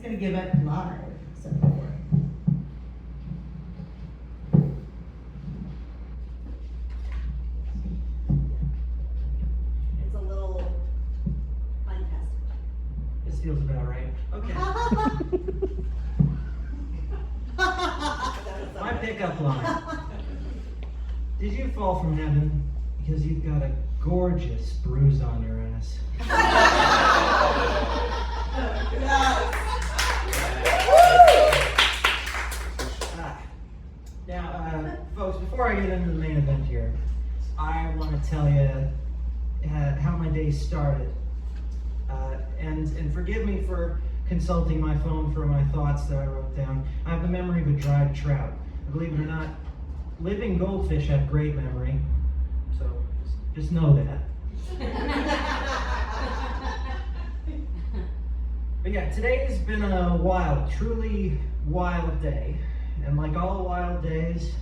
going to give it live. So go for it. It's a little untested. This feels about right. Okay. My pickup line. Did you fall from heaven because you've got a gorgeous bruise on your ass? Now, folks, before I get into the main event here, I want to tell you how my day started. And forgive me for consulting my phone for my thoughts that I wrote down. I have the memory of a dried trout. Believe it or not, living goldfish have great memory, so just know that. But yeah, today has been a wild, truly wild day. And like all wild days,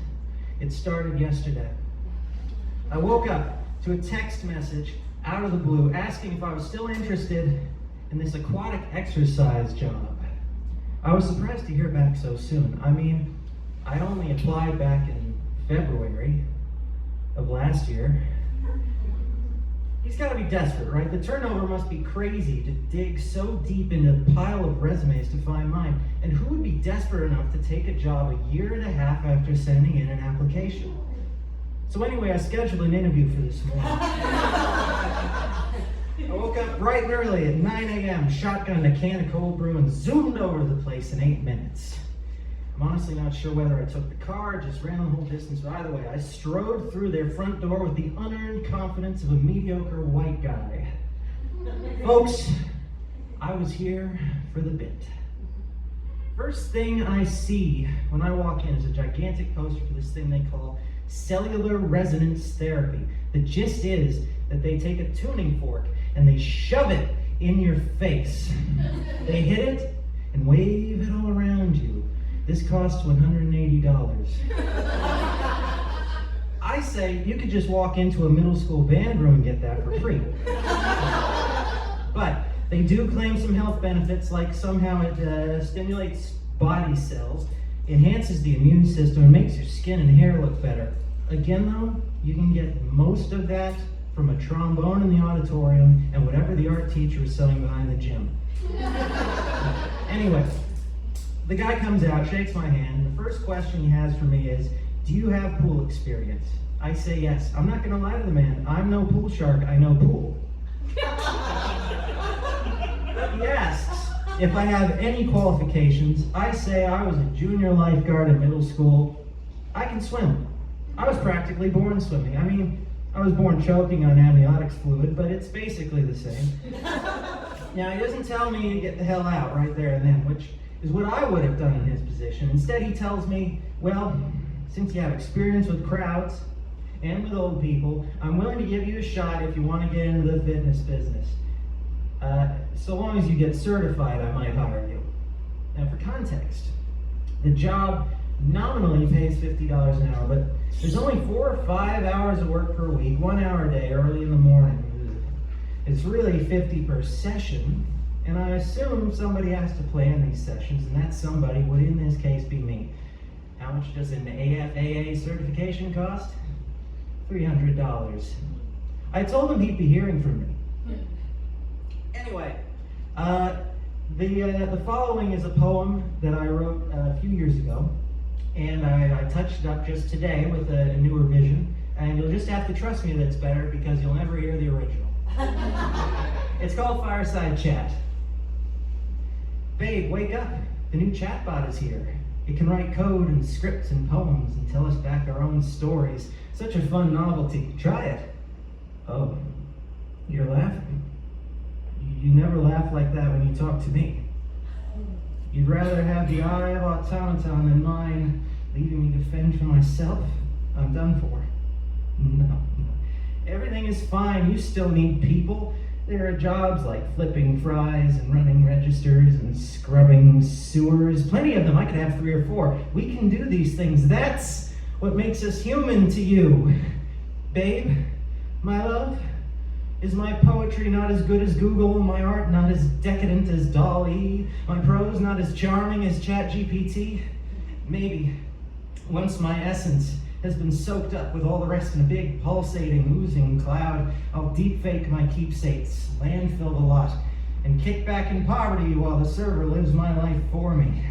it started yesterday. I woke up to a text message out of the blue asking if I was still interested in this aquatic exercise job. I was surprised to hear back so soon. I mean, I only applied back in February of last year. He's got to be desperate, right? The turnover must be crazy to dig so deep into a pile of resumes to find mine. And who would be desperate enough to take a job a year and a half after sending in an application? So anyway, I scheduled an interview for this morning. I woke up bright and early at 9 a.m., shotgunned a can of cold brew, and zoomed over the place in 8 minutes. I'm honestly not sure whether I took the car or just ran the whole distance, but either way, I strode through their front door with the unearned confidence of a mediocre white guy. Folks, I was here for the bit. First thing I see when I walk in is a gigantic poster for this thing they call cellular resonance therapy. The gist is that they take a tuning fork and they shove it in your face. They hit it and wave it all around you. This costs $180. I say you could just walk into a middle school band room and get that for free. But they do claim some health benefits, like somehow it stimulates body cells, enhances the immune system, and makes your skin and hair look better. Again though, you can get most of that from a trombone in the auditorium and whatever the art teacher is selling behind the gym. Anyway, the guy comes out, shakes my hand, and the first question he has for me is, do you have pool experience? I say yes. I'm not gonna lie to the man, I'm no pool shark, I know pool. He asks if I have any qualifications. I say I was a junior lifeguard in middle school. I can swim. I was practically born swimming. I mean, I was born choking on amniotic fluid, but it's basically the same. Now, he doesn't tell me to get the hell out right there and then, which is what I would have done in his position. Instead, he tells me, well, since you have experience with crowds and with old people, I'm willing to give you a shot if you want to get into the fitness business. So long as you get certified, I might hire you. Now, for context, the job nominally pays $50 an hour, but there's only 4 or 5 hours of work per week, 1 hour a day, early in the morning. It's really 50 per session, and I assume somebody has to plan these sessions, and that somebody would in this case be me. How much does an AFAA certification cost? $300. I told him he'd be hearing from me. Anyway, the following is a poem that I wrote a few years ago, and I touched it up just today with a newer vision, and you'll just have to trust me that it's better because you'll never hear the original. It's called Fireside Chat. Babe, wake up. The new chatbot is here. It can write code and scripts and poems and tell us back our own stories. Such a fun novelty. Try it. Oh, you're laughing. You never laugh like that when you talk to me. You'd rather have the eye of automaton than mine, leaving me to fend for myself? I'm done for. No. Everything is fine. You still need people. There are jobs like flipping fries and running registers and scrubbing sewers. Plenty of them. I could have 3 or 4. We can do these things. That's what makes us human to you. Babe, my love, Is my poetry not as good as Google? My art not as decadent as Dall-E? My prose not as charming as ChatGPT? Maybe, once my essence has been soaked up with all the rest in a big, pulsating, oozing cloud, I'll deep fake my keepsakes, landfill the lot, and kick back in poverty while the server lives my life for me.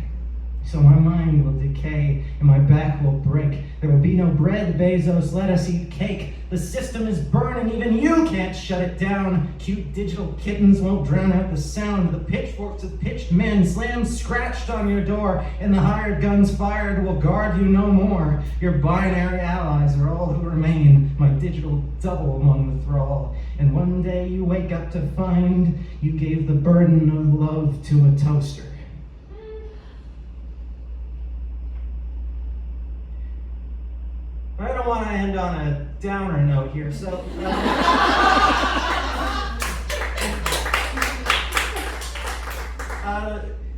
So my mind will decay and my back will break. There will be no bread, Bezos, let us eat cake. The system is burning, even you can't shut it down. Cute digital kittens won't drown out the sound. The pitchforks of pitched men slam scratched on your door, and the hired guns fired will guard you no more. Your binary allies are all who remain, my digital double among the thrall. And one day you wake up to find you gave the burden of love to a toaster. I don't want to end on a downer note here, so...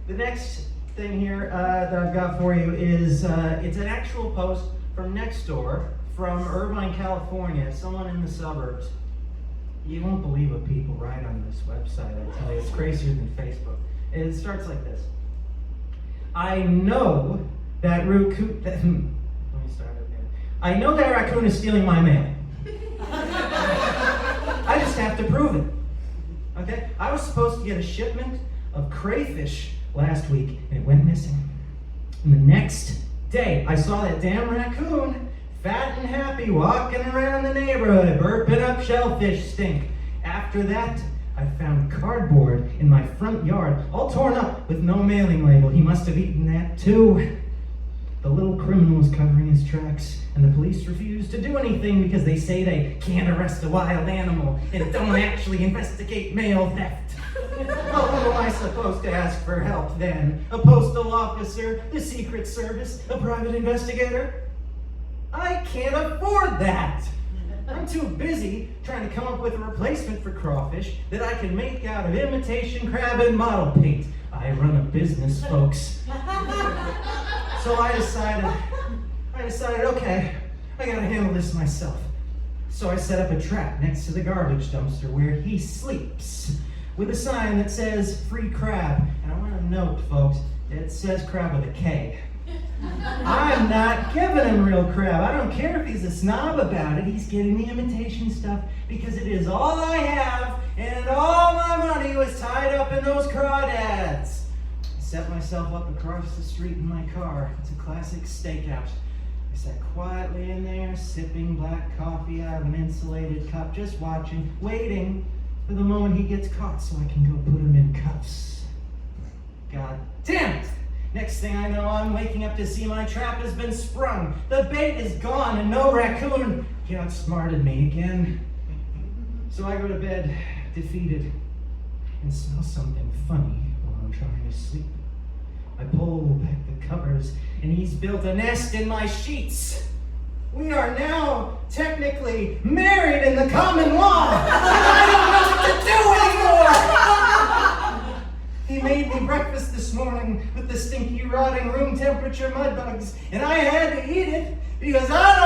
the next thing here that I've got for you is, it's an actual post from next door, from Irvine, California, someone in the suburbs. You won't believe what people write on this website, I tell you, it's crazier than Facebook. It starts like this. I know that raccoon... Let me start again. I know that raccoon is stealing my mail. I just have to prove it. Okay? I was supposed to get a shipment of crayfish last week, and it went missing. And the next day, I saw that damn raccoon, fat and happy, walking around the neighborhood, burping up shellfish stink. After that, I found cardboard in my front yard, all torn up with no mailing label. He must have eaten that too. The little criminal was covering his tracks, and the police refused to do anything because they say they can't arrest a wild animal and don't actually investigate mail theft. Well, who am I supposed to ask for help then? A postal officer, the Secret Service, a private investigator? I can't afford that. I'm too busy trying to come up with a replacement for crawfish that I can make out of imitation crab and model paint. I run a business, folks. So I decided, okay, I gotta handle this myself. So I set up a trap next to the garbage dumpster where he sleeps, with a sign that says free crab. And I want to note, folks, that it says crab with a K. I'm not giving him real crab. I don't care if he's a snob about it. He's getting the imitation stuff because it is all I have, and all my money was tied up in those crawdads. I set myself up across the street in my car. It's a classic stakeout. I sat quietly in there, sipping black coffee out of an insulated cup, just watching, waiting for the moment he gets caught so I can go put him in cuffs. God damn it! Next thing I know, I'm waking up to see my trap has been sprung. The bait is gone and no raccoon. He outsmarted me again. So I go to bed, defeated, and smell something funny while I'm trying to sleep. I pull back the covers, and he's built a nest in my sheets. We are now technically married in the common law, and I don't know what to do anymore! He made me breakfast this morning with the stinky, rotting room temperature mud bugs, and I had to eat it because I